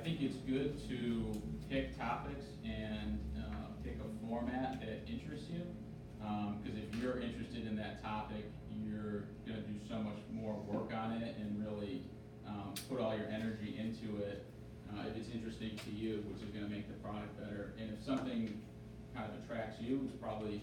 think it's good to pick topics and pick a format that interests you. Because if you're interested in that topic, you're going to do so much more work on it and really put all your energy into it if it's interesting to you, which is going to make the product better. And if something kind of attracts you, it's probably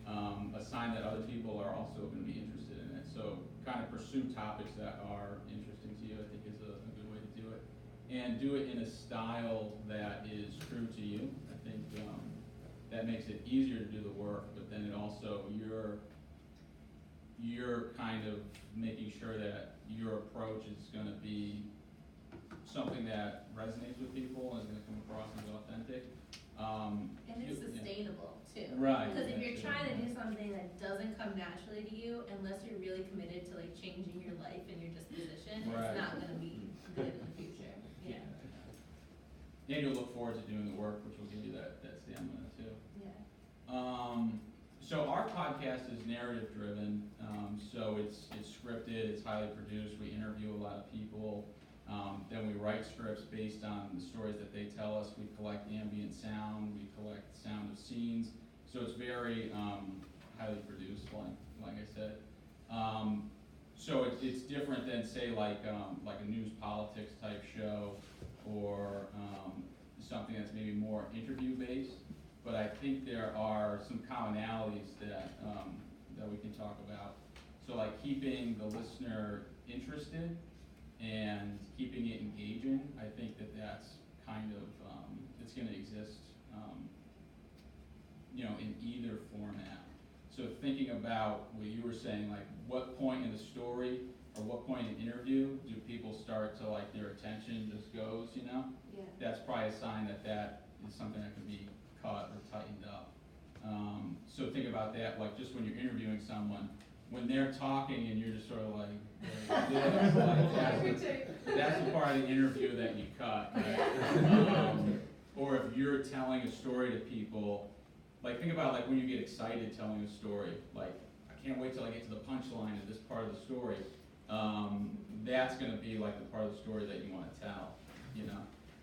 a sign that other people are also going to be interested in it. So kind of pursue topics that are interesting to you, I think is a good way to do it. And do it in a style that is true to you. I think that makes it easier to do the work, but then it also, you're kind of making sure that your approach is going to be something that resonates with people and is going to come across as authentic. And it's sustainable too. Right. Because if you're trying to do something that doesn't come naturally to you, unless you're really committed to like changing your life and your disposition, Right. it's not going to be good in the future. Yeah. And you'll look forward to doing the work, which will give you that stamina too. Yeah. So our podcast is narrative driven. So it's scripted, it's highly produced. We interview a lot of people. Then we write scripts based on the stories that they tell us. We collect ambient sound. We collect sound of scenes. So it's very highly produced, like I said. So it's different than say like a news politics type show or something that's maybe more interview based. But I think there are some commonalities that we can talk about. So like keeping the listener interested and keeping it engaging, I think that's kind of, it's going to exist, in either format. So thinking about what you were saying, like what point in the story or what point in interview do people start to like their attention just goes, Yeah. That's probably a sign that is something that can be cut or tightened up. So think about that, like just when you're interviewing someone, when they're talking and you're just sort of like this, that's the part of the interview that you cut. Right? Or if you're telling a story to people, like think about like when you get excited telling a story, like I can't wait till I get to the punchline of this part of the story. That's going to be like the part of the story that you want to tell,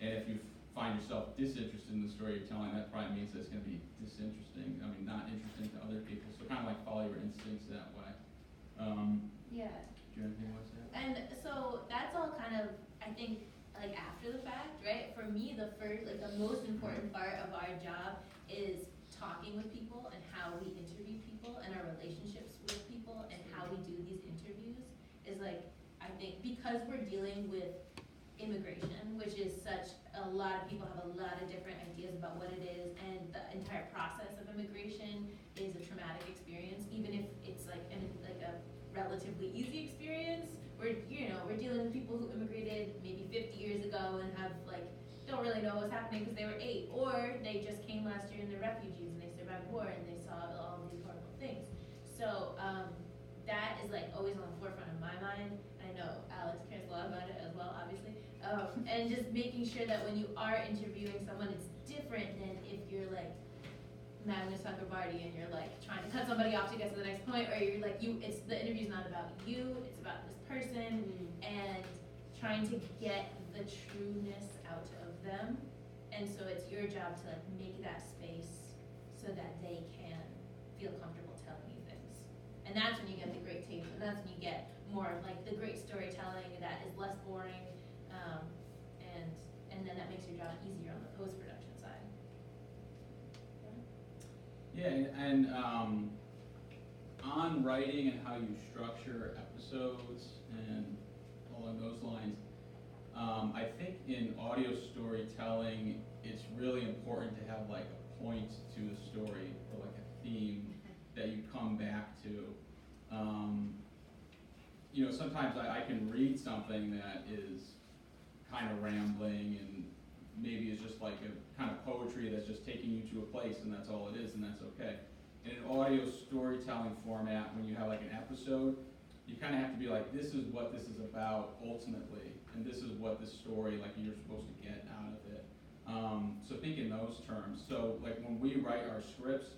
And if you find yourself disinterested in the story you're telling, that probably means that it's going to be disinteresting. I mean, not interesting to other people. So kind of like follow your instincts that way. Yeah. Do you have anything else to say? And so that's all kind of, I think, like after the fact, right? For me, the most important part of our job is talking with people and how we interview people and our relationships with people and how we do these interviews is like, I think, because we're dealing with immigration, which is a lot of people have a lot of different ideas about what it is, and the entire process of immigration is a traumatic experience, even if it's like a relatively easy experience. We're dealing with people who immigrated maybe 50 years ago and have don't really know what's happening because they were 8, or they just came last year and they're refugees and they survived war and they saw all of these horrible things. So that is always on the forefront of my mind. I know Alex cares a lot about it as well, obviously. And just making sure that when you are interviewing someone, it's different than if you're Magnus Chakrabarty and you're trying to cut somebody off to get to the next point, or you're the interview's not about you, it's about this person, and trying to get the trueness out of them. And so it's your job to make that space so that they can feel comfortable telling you things. And that's when you get the great tape, and that's when you get more of the great storytelling that is less boring, and then that makes your job easier on the post-production side. Yeah, and on writing and how you structure episodes and along those lines, I think in audio storytelling, it's really important to have a point to the story or a theme that you come back to. Sometimes I can read something that is kind of rambling and maybe it's just like a kind of poetry that's just taking you to a place and that's all it is, and that's okay. In an audio storytelling format, when you have an episode, you kind of have to be this is what this is about ultimately, and this is what the story you're supposed to get out of it. So think in those terms. So when we write our scripts,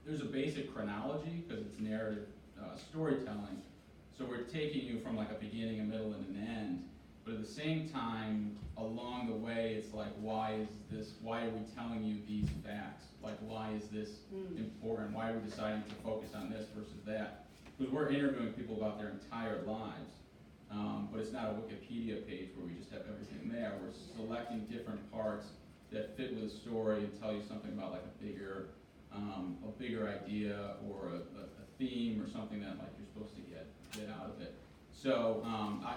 there's a basic chronology because it's narrative storytelling. So we're taking you from a beginning, a middle, and an end. But But at the same time, along the way, it's like, why are we telling you these facts? Like, why is this important? Why are we deciding to focus on this versus that? Because we're interviewing people about their entire lives, but it's not a Wikipedia page where we just have everything there. We're selecting different parts that fit with a story and tell you something about like a bigger idea or a theme or something that like you're supposed to get out of it. So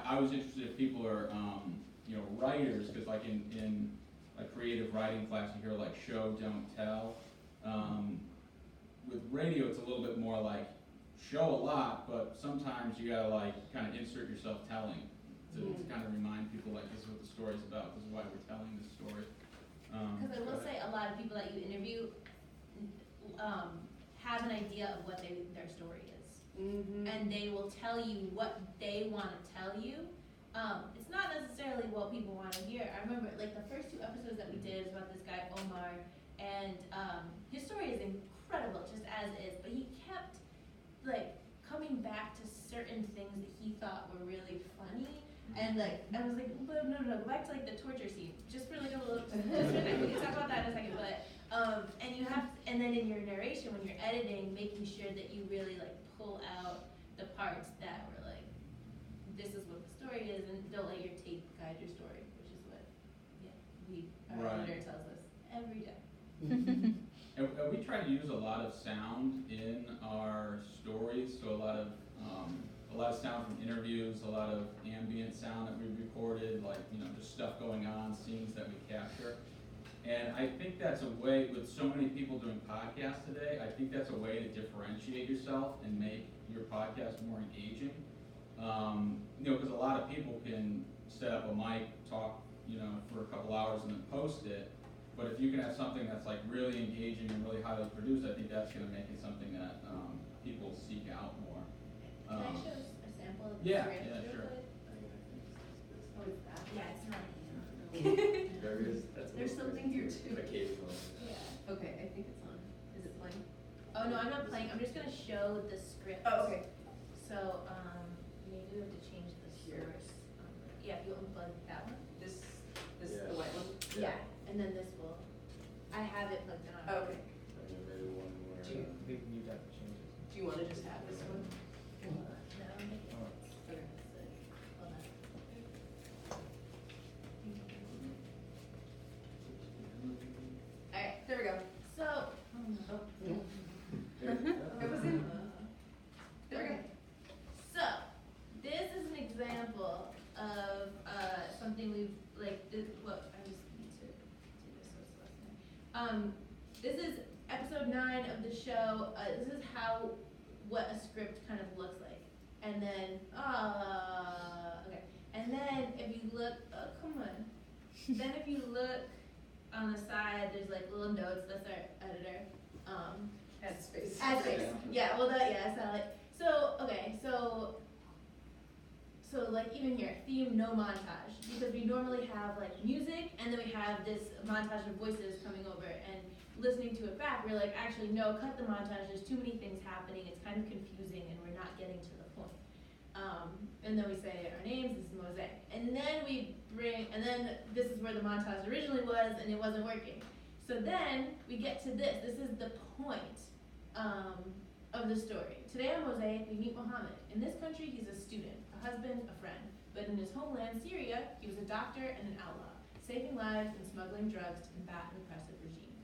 I was interested if people are writers, because like in a creative writing class you hear like show, don't tell. With radio it's a little bit more like show a lot, but sometimes you gotta like kind of insert yourself telling to kind of remind people like this is what the story's about, this is why we're telling this story. Because I will say a lot of people that you interview have an idea of what their story is. And they will tell you what they want to tell you. It's not necessarily what people want to hear. I remember like the first 2 episodes that we did was about this guy Omar, and his story is incredible just as is, but he kept like coming back to certain things that he thought were really funny. And like, I was like, but no, go back to like the torture scene, just for like a little, we can talk about that in a second, but, and then in your narration, when you're editing, making sure that you really like pull out the parts that were like, this is what the story is, and don't let your tape guide your story, which is what, our editor tells us every day. And we try to use a lot of sound in our stories, so a lot of sound from interviews, a lot of ambient sound that we recorded, like just stuff going on, scenes that we capture. And I think that's a way, with so many people doing podcasts today, I think that's a way to differentiate yourself and make your podcast more engaging. Because a lot of people can set up a mic, talk, for a couple hours and then post it. But if you can have something that's like really engaging and really highly produced, I think that's going to make it something that people seek out more. Can I show a sample of the Yeah, script? yeah, sure. Oh, it's that? Yeah, it's not. There's something here too. Occasionally. Yeah. Okay, I think it's on. Is it playing? Oh, no, I'm not playing. I'm just gonna show the script. Oh, okay. So, maybe we have to change the source. Yeah, if you unplug that one. This Yeah. the white one? Yeah, and then this will, I have it plugged in. Oh, okay. And then maybe one more. Do you- I think you'd have to change it. Do you wanna just have this one? No, I don't think it Oh. is. Okay. Hold on. Alright, there we go. So, It was in. There we go. So, this is an example of something we've like. I just need to do this so it's less than. This is episode 9 of the show. This is what a script kind of looks like, and then okay, and then if you look, then if you look on the side, there's like little notes. That's our editor. Add space. Add space. Yeah, well it's not like, so, okay, so like even here, theme, no montage, because we normally have like music, and then we have this montage of voices coming over, and listening to it back, we're like, actually, no, cut the montage, there's too many things happening, it's kind of confusing, and we're not getting to the point. And then we say our names, this is Mosaic, and then this is where the montage originally was, and it wasn't working. So then we get to this is the point of the story. Today on Mosaic, we meet Muhammad. In this country, he's a student, a husband, a friend. But in his homeland, Syria, he was a doctor and an outlaw, saving lives and smuggling drugs to combat an oppressive regime.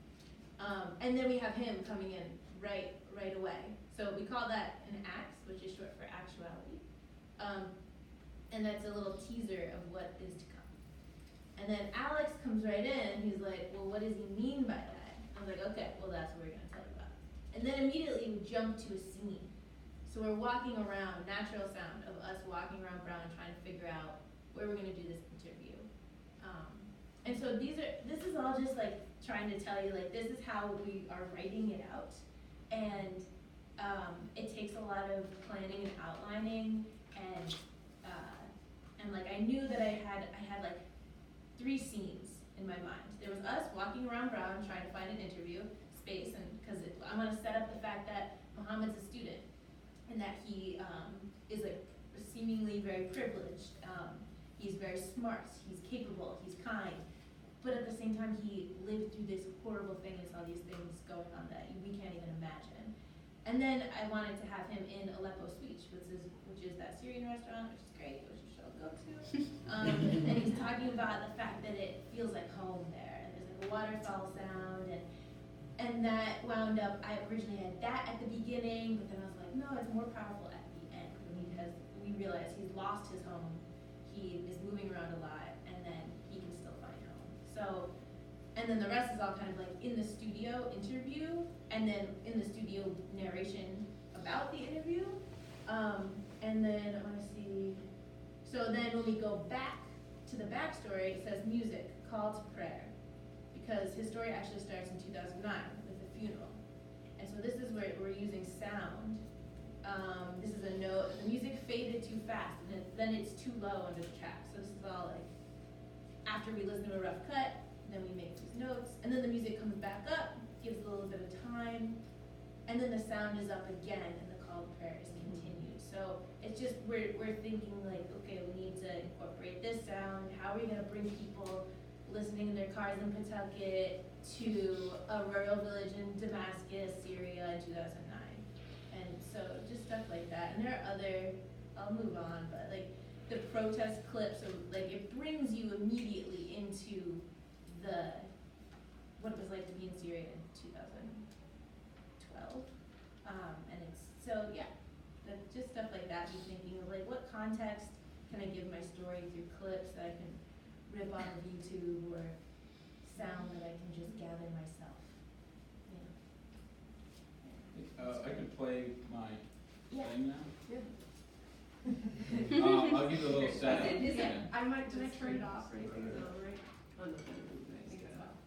And then we have him coming in right away. So we call that an AX, which is short for actuality. And that's a little teaser of what is to come. And then Alex comes right in, he's like, well, what does he mean by that? I was like, okay, well, that's what we're gonna tell you about. And then immediately we jump to a scene. So we're walking around, natural sound of us walking around Brown trying to figure out where we're gonna do this interview. And so this is all just like trying to tell you, like, this is how we are writing it out. And it takes a lot of planning and outlining, and like I knew that I had like 3 scenes in my mind. There was us walking around Brown trying to find an interview space, and because I want to set up the fact that Muhammad's a student and that he is like seemingly very privileged. he's very smart, he's capable, he's kind, but at the same time, he lived through this horrible thing and saw these things going on that we can't even imagine. And then I wanted to have him in Aleppo Speech, which is that Syrian restaurant, which is great, which you should all go to. And he's talking about the fact that it feels like home there, and there's like a waterfall sound, and that wound up, I originally had that at the beginning, but then I was like, no, it's more powerful at the end, because we realize he's lost his home, he is moving around a lot, and then he can still find home. So, and then the rest is all kind of like in the studio interview, and then in the studio narration about the interview. And then, I wanna see, so then when we go back to the backstory, it says music, call to prayer. Because his story actually starts in 2009 with the funeral. And so this is where we're using sound. This is a note, the music faded too fast, and then it's too low under the track. So this is all like, after we listen to a rough cut, then we make these notes, and then the music comes back up, gives a little bit of time, and then the sound is up again, and the call to prayer is continued. So it's just, we're thinking like, okay, we need to incorporate this sound, how are we gonna bring people listening in their cars in Pawtucket to a rural village in Damascus, Syria in 2009. And so just stuff like that. And there are other, I'll move on, but like the protest clips, of, like it brings you immediately into what it was like to be in Syria in 2012. And it's, so yeah, just stuff like that, be thinking of like what context can I give my story through clips that I can rip off of YouTube or sound that I can just gather myself. I can play my Yeah. thing now. Yeah. I'll give you a little setup. Is it, Yeah. can I turn it off or anything? Is it all right? Oh, no, I think it's off.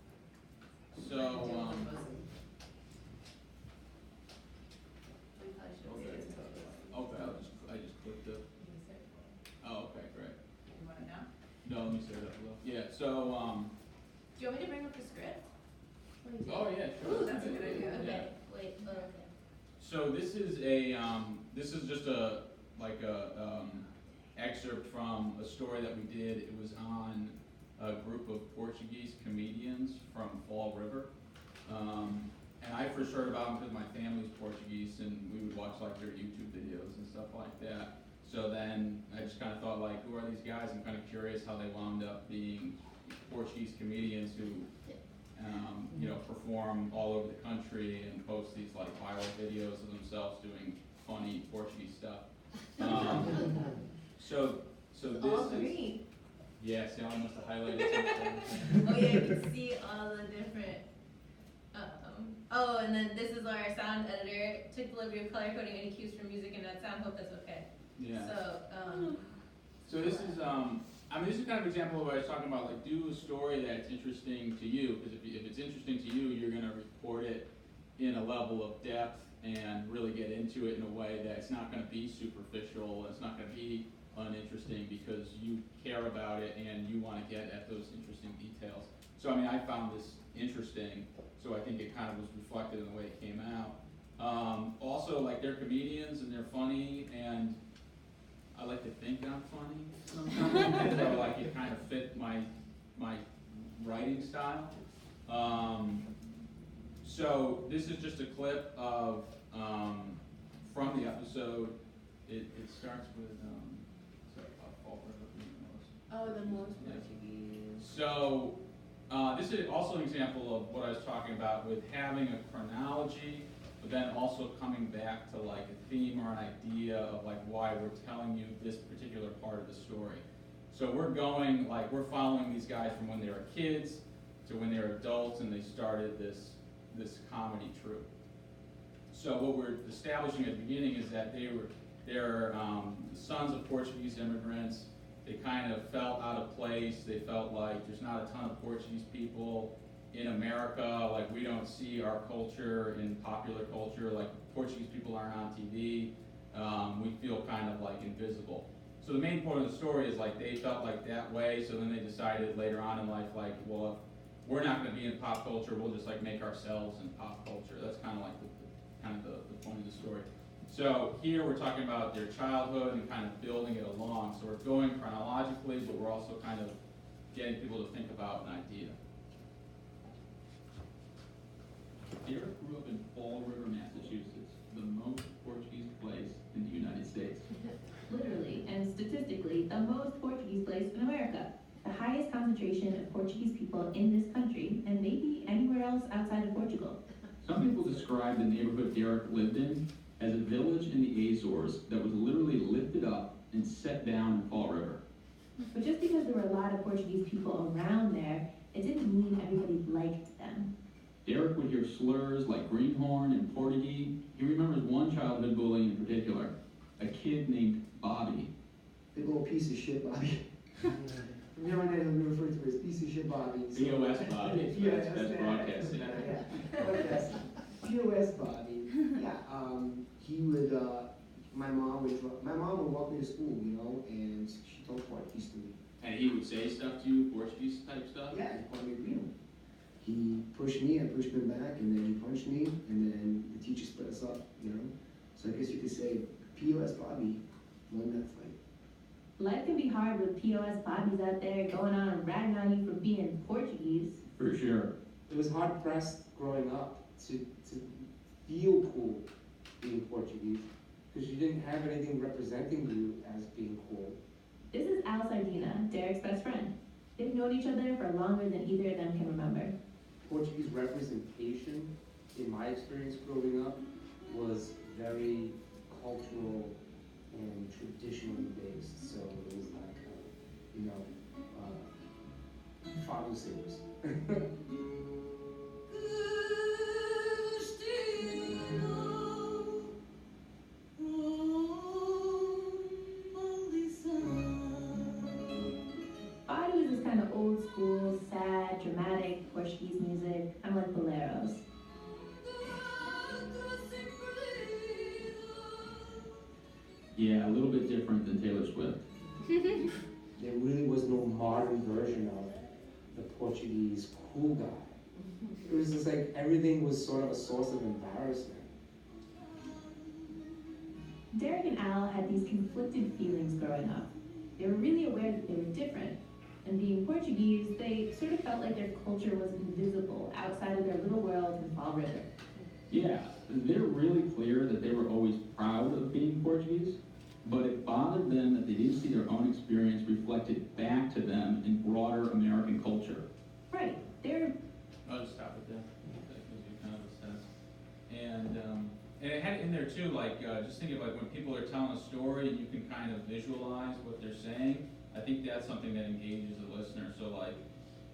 So, We probably should Okay. say this. okay, I just clicked it. Oh, okay, great. You want it now? No, let me set it up a little. Yeah, so, Do you want me to bring up the script? What do you think? oh, yeah, sure. Ooh, that's a good idea. Yeah. Okay, wait, okay. So this is just excerpt from a story that we did. It was on a group of Portuguese comedians from Fall River. And I first heard about them because my family's Portuguese and we would watch like their YouTube videos and stuff like that. So then I just kind of thought like, who are these guys? I'm kind of curious how they wound up being Portuguese comedians who perform all over the country and post these like viral videos of themselves doing funny Portuguese stuff. So this All is, green. yeah, see, I must have highlighted something. Oh yeah, you can see all the different, oh, and then this is our sound editor, took the liberty of color coding any cues from music in that sound, hope that's okay. Yeah. So, So this is, this is kind of an example of what I was talking about, like do a story that's interesting to you, because if it's interesting to you, you're gonna report it in a level of depth and really get into it in a way that's not gonna be superficial, it's not gonna be uninteresting because you care about it and you wanna get at those interesting details. So I found this interesting, so I think it kind of was reflected in the way it came out. Also, like they're comedians and they're funny, and I like to think I'm funny sometimes, so like it kind of fit my writing style. So this is just a clip of from the episode. It starts with sorry, Fall River. oh, the most Yeah. Portuguese. So this is also an example of what I was talking about with having a chronology, but then also coming back to like a theme or an idea of like why we're telling you this particular part of the story. So we're following these guys from when they were kids to when they were adults and they started this comedy troupe. So what we're establishing at the beginning is that they're the sons of Portuguese immigrants. They kind of felt out of place. They felt like there's not a ton of Portuguese people in America. Like we don't see our culture in popular culture. Like Portuguese people aren't on TV. We feel kind of like invisible. So the main point of the story is like they felt like that way. So then they decided later on in life, like, well, if we're not going to be in pop culture, we'll just like make ourselves in pop culture. That's kind of like the point of the story. So here we're talking about their childhood and kind of building it along. So we're going chronologically, but we're also kind of getting people to think about an idea. Derek grew up in Fall River, Massachusetts, the most Portuguese place in the United States. Literally and statistically, the most Portuguese place in America. The highest concentration of Portuguese people in this country, and maybe anywhere else outside of Portugal. Some people describe the neighborhood Derek lived in as a village in the Azores that was literally lifted up and set down in Fall River. But just because there were a lot of Portuguese people around there, it didn't mean everybody liked them. Derek would hear slurs like greenhorn and Portuguese. He remembers one childhood bully in particular, a kid named Bobby. Big old piece of shit, Bobby. From here on in, I'm referred to as piece of shit Bobby. POS Bobby, Yeah, that's broadcasting. Yeah, broadcasting. POS Bobby. Yeah, he would, my mom would walk me to school, you know, and she told Portuguese to me. And he would say stuff to you, Portuguese type stuff? Yeah, he called me real. He pushed me, I pushed him back, and then he punched me, and then the teacher split us up, you know? So I guess you could say POS Bobby won that fight. Life can be hard with POS Bobbies out there going on and ragging on you for being Portuguese. For sure. It was hard pressed growing up to feel cool being Portuguese because you didn't have anything representing you as being cool. This is Al Sardina, Derek's best friend. They've known each other for longer than either of them can remember. Portuguese representation, in my experience growing up, was very cultural and traditionally based. So it was like, father singers. Body was this kind of old school, sad, dramatic Portuguese music, kind of like boleros. Yeah, a little bit different than Taylor Swift. There really was no modern version of the Portuguese cool guy. It was just like everything was sort of a source of embarrassment. Derek and Al had these conflicted feelings growing up. They were really aware that they were different. And being Portuguese, they sort of felt like their culture was invisible outside of their little world in Fall River. Yeah, they're really clear that they were always proud of being Portuguese, but it bothered them that they didn't see their own experience reflected back to them in broader American culture. Right, they're... I'll just stop it there. That gives you kind of a sense. And it had in there too, like, just think of like when people are telling a story and you can kind of visualize what they're saying, I think that's something that engages the listener. So like,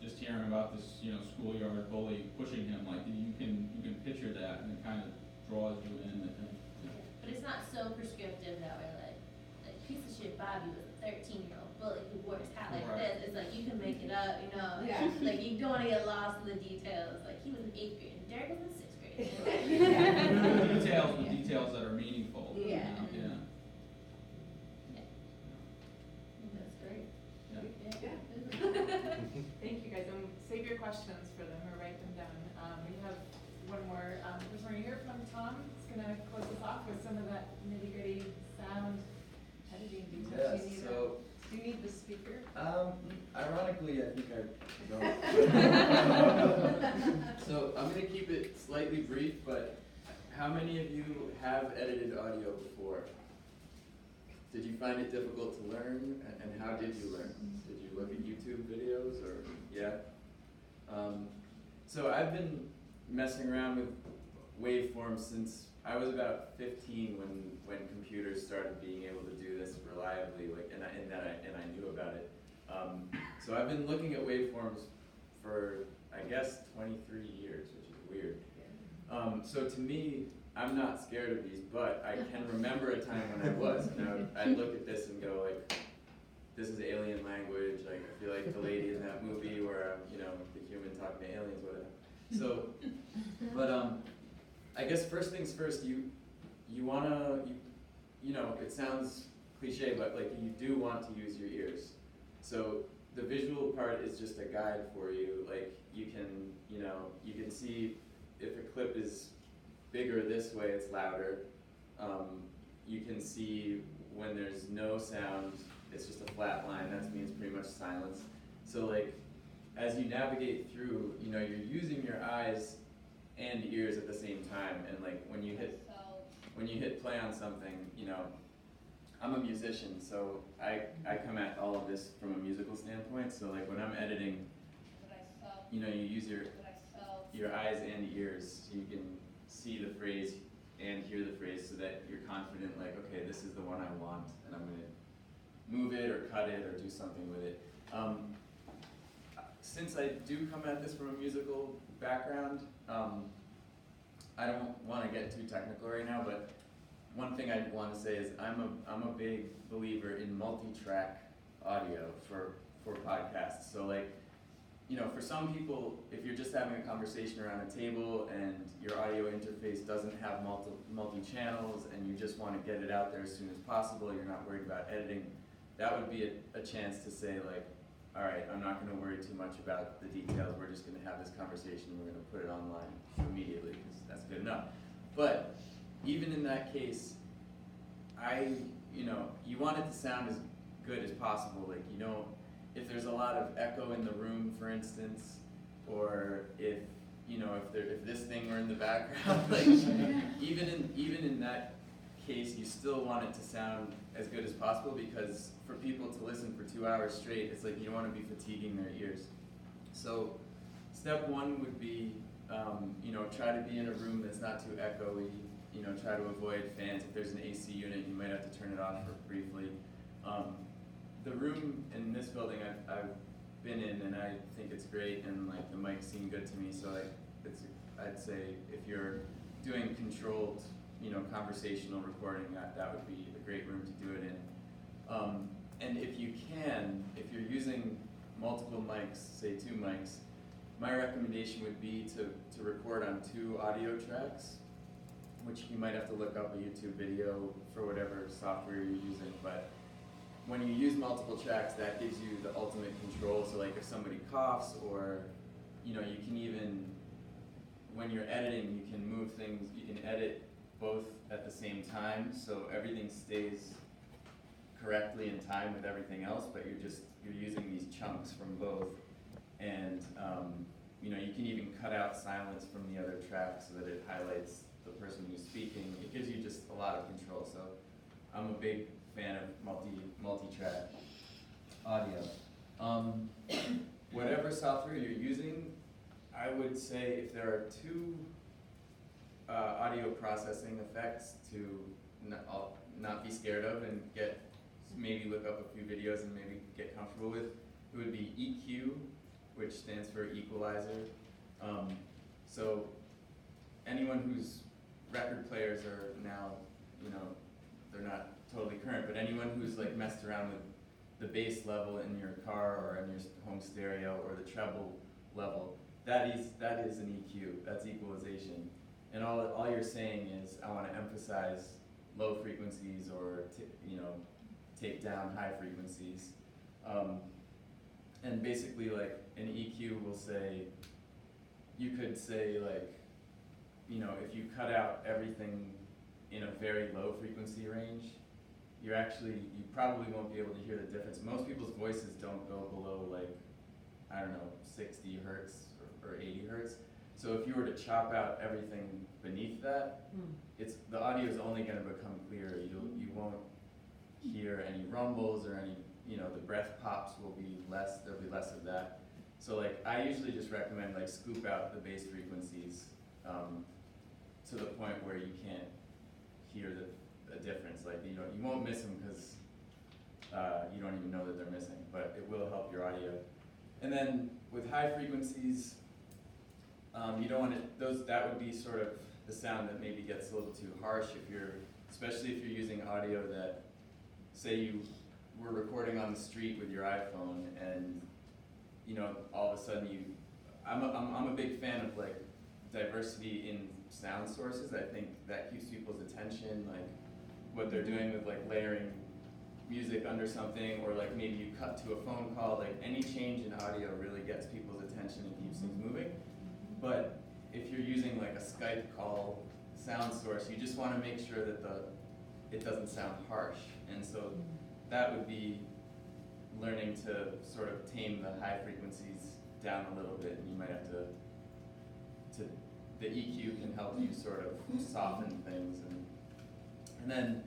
just hearing about this, schoolyard bully pushing him, like you can picture that, and it kind of draws you in. I think. But it's not so prescriptive that way, like piece of shit Bobby was a 13-year-old bully who wore his hat like Right. this. It's like you can make it up, Yeah. Like you don't want to get lost in the details. Like he was in 8th grade and Derek was in 6th grade. Details with details that are meaningful. Yeah. Yeah. That's great. Yeah. Thank you guys, save your questions for them or write them down. We have one more person right here from Tom. He's gonna close us off with some of that nitty gritty sound editing Yeah, details. Do you need the speaker? Ironically, I think I don't. So I'm gonna keep it slightly brief, but how many of you have edited audio before? Did you find it difficult to learn, and how did you learn? Did you look at YouTube videos, or, yeah? So I've been messing around with waveforms since I was about 15 when computers started being able to do this reliably, and I knew about it. So I've been looking at waveforms for, I guess, 23 years, which is weird. So to me, I'm not scared of these, but I can remember a time when I was, and I'd look at this and go like, this is alien language, like I feel like the lady in that movie where the human talking to aliens, whatever. So, but I guess first things first, you it sounds cliche, but like you do want to use your ears. So the visual part is just a guide for you. Like you can see if a clip is bigger this way, it's louder. you can see when there's no sound, it's just a flat line, that means pretty much silence. So like, as you navigate through, you know, you're using your eyes and ears at the same time, and like when you hit play on something, you know, I'm a musician, so I come at all of this from a musical standpoint. So like when I'm editing, you know, you use your eyes and ears, so you can see the phrase and hear the phrase, so that you're confident, like, okay, this is the one I want, and I'm gonna move it or cut it or do something with it. Since I do come at this from a musical background, I don't want to get too technical right now, but one thing I want to say is I'm a big believer in multi-track audio for podcasts. So like, you know, for some people, if you're just having a conversation around a table and your audio interface doesn't have multi-channels and you just want to get it out there as soon as possible, you're not worried about editing, that would be a chance to say like, all right, I'm not going to worry too much about the details, we're just going to have this conversation, we're going to put it online immediately, because that's good enough. But even in that case, you know, you want it to sound as good as possible. Like, you know, if there's a lot of echo in the room, for instance, or if, you know, if this thing were in the background, like, even in that case, you still want it to sound as good as possible, because for people to listen for 2 hours straight, it's like you don't want to be fatiguing their ears. So step one would be, you know, try to be in a room that's not too echoey. You know, try to avoid fans. If there's an AC unit, you might have to turn it off briefly. The room in this building I've been in, and I think it's great, and like the mics seem good to me. So like, I'd say if you're doing controlled, you know, conversational recording, that would be a great room to do it in. And if you can, if you're using multiple mics, say 2 mics, my recommendation would be to record on 2 audio tracks, which you might have to look up a YouTube video for whatever software you're using. But when you use multiple tracks, that gives you the ultimate control. So like if somebody coughs, or, you know, you can even, when you're editing, you can move things, you can edit both at the same time, so everything stays correctly in time with everything else, but you're using these chunks from both. And you know, you can even cut out silence from the other track so that it highlights the person who's speaking. It gives you just a lot of control. So I'm a big fan of multi-track audio. Whatever software you're using, I would say if there are 2 audio processing effects to not be scared of and maybe look up a few videos and maybe get comfortable with, it would be EQ, which stands for Equalizer. So anyone whose record players are now, you know, they're not totally current, but anyone who's like messed around with the bass level in your car or in your home stereo, or the treble level, that is an EQ, that's equalization. And all you're saying is, I want to emphasize low frequencies, or you know, take down high frequencies. And basically, like an EQ will say, you could say like, you know, if you cut out everything in a very low frequency range, you probably won't be able to hear the difference. Most people's voices don't go below like, I don't know, 60 hertz or 80 hertz. So if you were to chop out everything beneath that, the audio is only going to become clearer. You won't hear any rumbles or any, you know, the breath pops will be less. There'll be less of that. So like, I usually just recommend like scoop out the bass frequencies to the point where you can't hear the difference. Like, you know, you won't miss them because you don't even know that they're missing, but it will help your audio. And then with high frequencies, you don't want it, that would be sort of the sound that maybe gets a little too harsh especially if you're using audio that, say you were recording on the street with your iPhone, and you know, all of a sudden I'm a big fan of like diversity in sound sources. I think that keeps people's attention, like what they're doing with like layering music under something, or like maybe you cut to a phone call, like any change in audio really gets people's attention and keeps things moving. But if you're using like a Skype call sound source, you just want to make sure that it doesn't sound harsh. And so that would be learning to sort of tame the high frequencies down a little bit, and you might have to the EQ can help you sort of soften things. And then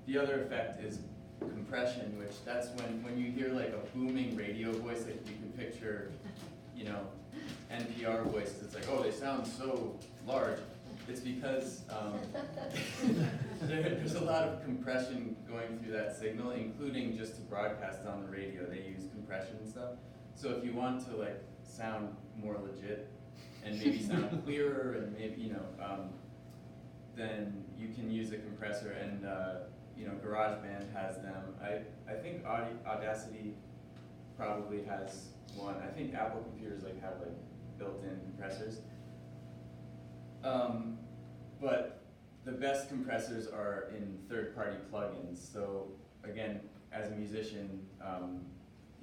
the other effect is compression, which that's when you hear like a booming radio voice, like you can picture, you know, NPR voice, it's like, oh, they sound so large. It's because there's a lot of compression going through that signal, including just to broadcast on the radio. They use compression and stuff. So if you want to like sound more legit and maybe sound clearer and maybe, you know, then you can use a compressor, and you know, GarageBand has them. I think Audacity probably has one. I think Apple computers like have like built-in compressors. But the best compressors are in third-party plugins. So again, as a musician,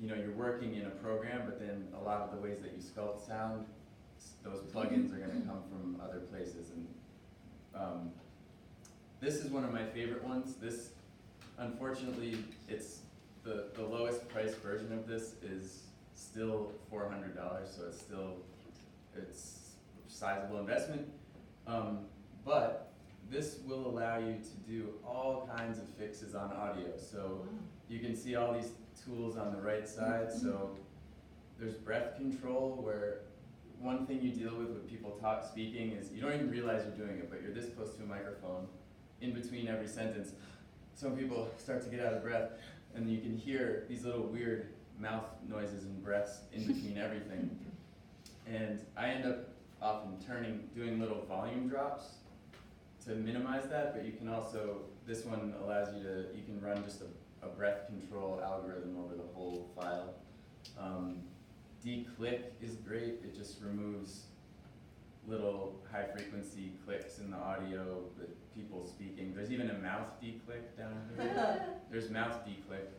you know, you're working in a program, but then a lot of the ways that you sculpt sound, those plugins are going to come from other places. And this is one of my favorite ones. This, unfortunately, it's the lowest priced version of this is still $400, so it's a sizable investment. But this will allow you to do all kinds of fixes on audio. So you can see all these tools on the right side. So there's breath control, where one thing you deal with people speaking is you don't even realize you're doing it, but you're this close to a microphone. In between every sentence, some people start to get out of breath, and you can hear these little weird mouth noises and breaths in between everything. And I end up often doing little volume drops to minimize that, but you can also, this one allows you can run just a breath control algorithm over the whole file. D-click is great. It just removes little high frequency clicks in the audio with people speaking. There's even a mouth D-click down here. There's mouth D-click.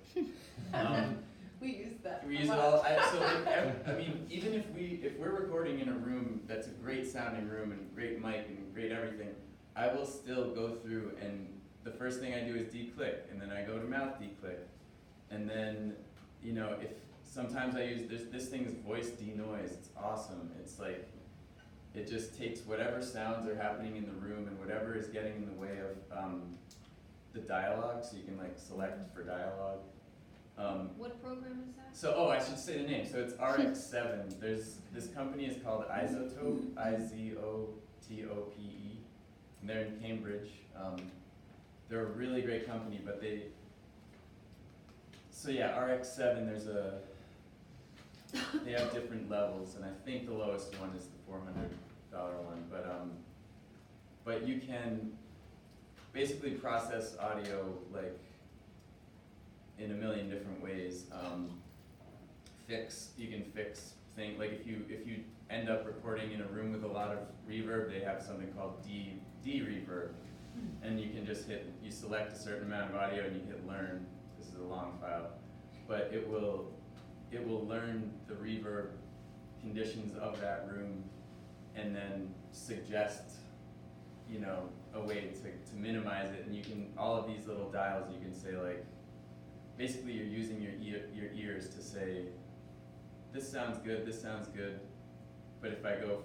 We use that. We use it all. I mean, even if we're recording in a room that's a great sounding room and great mic and great everything, I will still go through, and the first thing I do is D-click, and then I go to mouth D-click, and then, you know, if sometimes I use this thing is voice denoise. It's awesome. It's like, it just takes whatever sounds are happening in the room and whatever is getting in the way of the dialogue, so you can like select for dialogue. What program is that? So, I should say the name. So it's RX7. This company is called Izotope, Izotope, and they're in Cambridge. They're a really great company, but RX7, they have different levels, and I think the lowest one is the $400 one, but you can basically process audio like in a million different ways. You can fix things, like if you end up recording in a room with a lot of reverb, they have something called de-reverb, and you can just you select a certain amount of audio and you hit learn. This is a long file, but it will learn the reverb conditions of that room and then suggest, you know, a way to minimize it. And you can, all of these little dials, you can say like, basically you're using your ears to say, this sounds good, but if I go,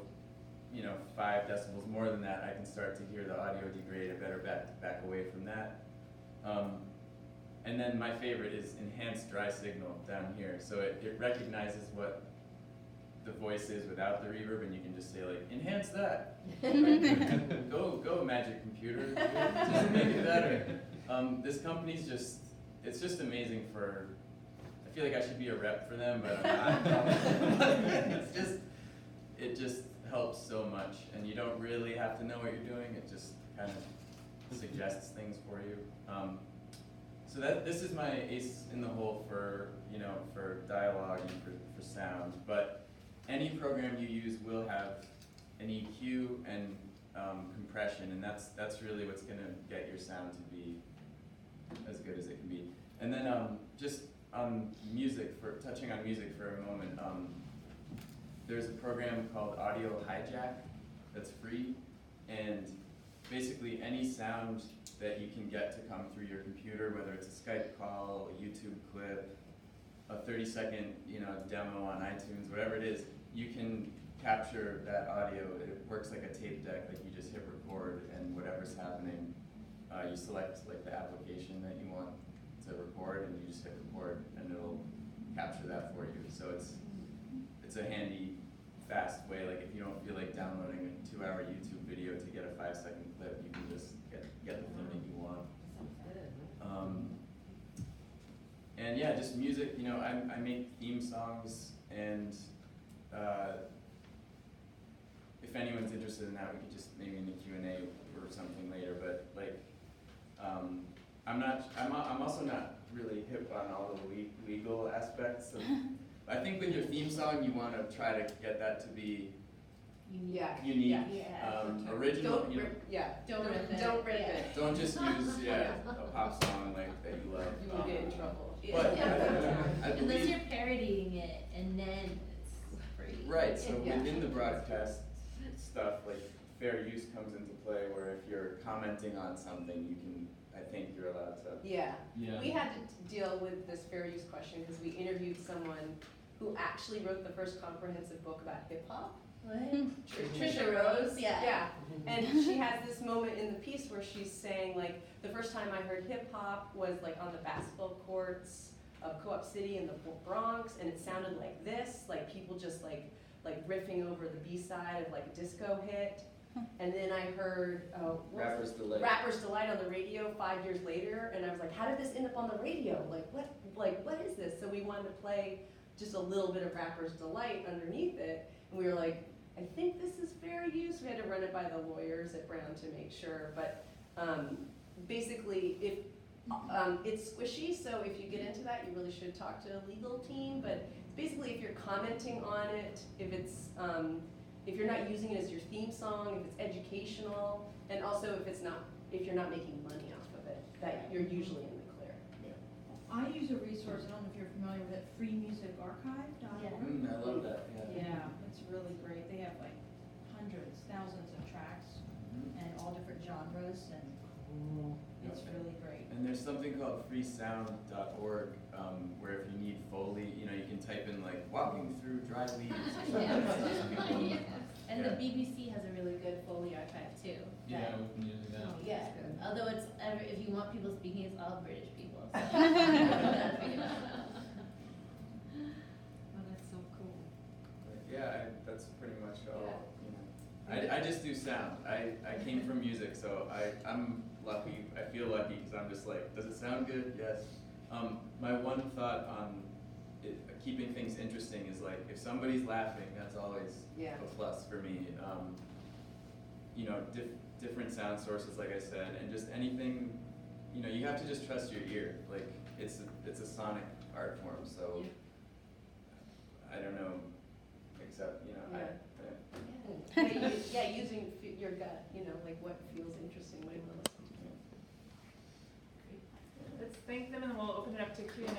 you know, 5 decibels more than that, I can start to hear the audio degrade. I better back away from that. And then my favorite is enhanced dry signal down here. So it recognizes what the voice is without the reverb, and you can just say like, enhance that. Like, go magic computer, just make it better. This company's it's just amazing for, I feel like I should be a rep for them, but I'm not. It just helps so much, and you don't really have to know what you're doing. It just kind of suggests things for you. So this is my ace in the hole for, you know, for dialogue and for sound. But any program you use will have an EQ and compression, and that's really what's going to get your sound to be as good as it can be. And then just on touching on music for a moment, there's a program called Hijack that's free, and basically any sound that you can get to come through your computer, whether it's a Skype call, a YouTube clip, a 30-second, demo on iTunes, whatever it is, you can capture that audio. It works like a tape deck, like you just hit record, and whatever's happening, you select like the application that you want to record, and you just hit record, and it'll capture that for you. So it's a handy, fast way. Like if you don't feel like downloading a 2-hour YouTube video to get a 5-second clip, you can just get the thing that you want. And yeah, just music. I make theme songs, and if anyone's interested in that, we could just maybe in the Q&A or something later. But like, I'm also not really hip on all the legal aspects of. I think with your theme song, you want to try to get that to be Yeah. unique, Yeah. original. Don't rip, yeah. Don't rip it. Don't rip Yeah. it. Don't just use a pop song like that you love. You will get in trouble. But I Unless believe, you're parodying it, and then it's free. right, so Yeah. within the broadcast stuff, like fair use comes into play, where if you're commenting on something, I think you're allowed to. Yeah. Yeah. We had to deal with this fair use question because we interviewed someone who actually wrote the first comprehensive book about hip hop. What? Trisha Rose. Yeah. Yeah. And she has this moment in the piece where she's saying, like, the first time I heard hip hop was like on the basketball courts of Co-op City in the Bronx, and it sounded like this, like people just like riffing over the B-side of like a disco hit. And then I heard Rapper's Delight. Rapper's Delight on the radio 5 years later, and I was like, how did this end up on the radio? What is this? So we wanted to play just a little bit of Rapper's Delight underneath it, and we were like, I think this is fair use. We had to run it by the lawyers at Brown to make sure, but basically, it's squishy, so if you get into that, you really should talk to a legal team, but basically if you're commenting on it, if you're not using it as your theme song, if it's educational, and also if you're not making money off of it, that you're usually in the clear. I use a resource, I don't know if you're familiar with it, freemusicarchive.org. Yeah. I love that, yeah. Yeah, it's really great. They have like hundreds, thousands of tracks and all different genres, and it's really great. And there's something called freesound.org, where if you need Foley, you can type in like walking through dry leaves or something. Yeah. And Yeah. the BBC has a really good Foley archive too. Yeah, we've been using that. Yeah, although if you want people speaking, it's all British people. So. Gotta figure it out. Oh, that's so cool. Yeah, that's pretty much all. I just do sound. I came from music, so I'm lucky. I feel lucky because I'm just like, does it sound good? Yes. My one thought on keeping things interesting is like, if somebody's laughing, that's always Yeah. a plus for me. Different sound sources, like I said, and just anything. You have to just trust your ear. Like it's a sonic art form, so I don't know, except Using your gut, like what feels interesting, what do you want to listen to. Let's thank them, and then we'll open it up to Q&A.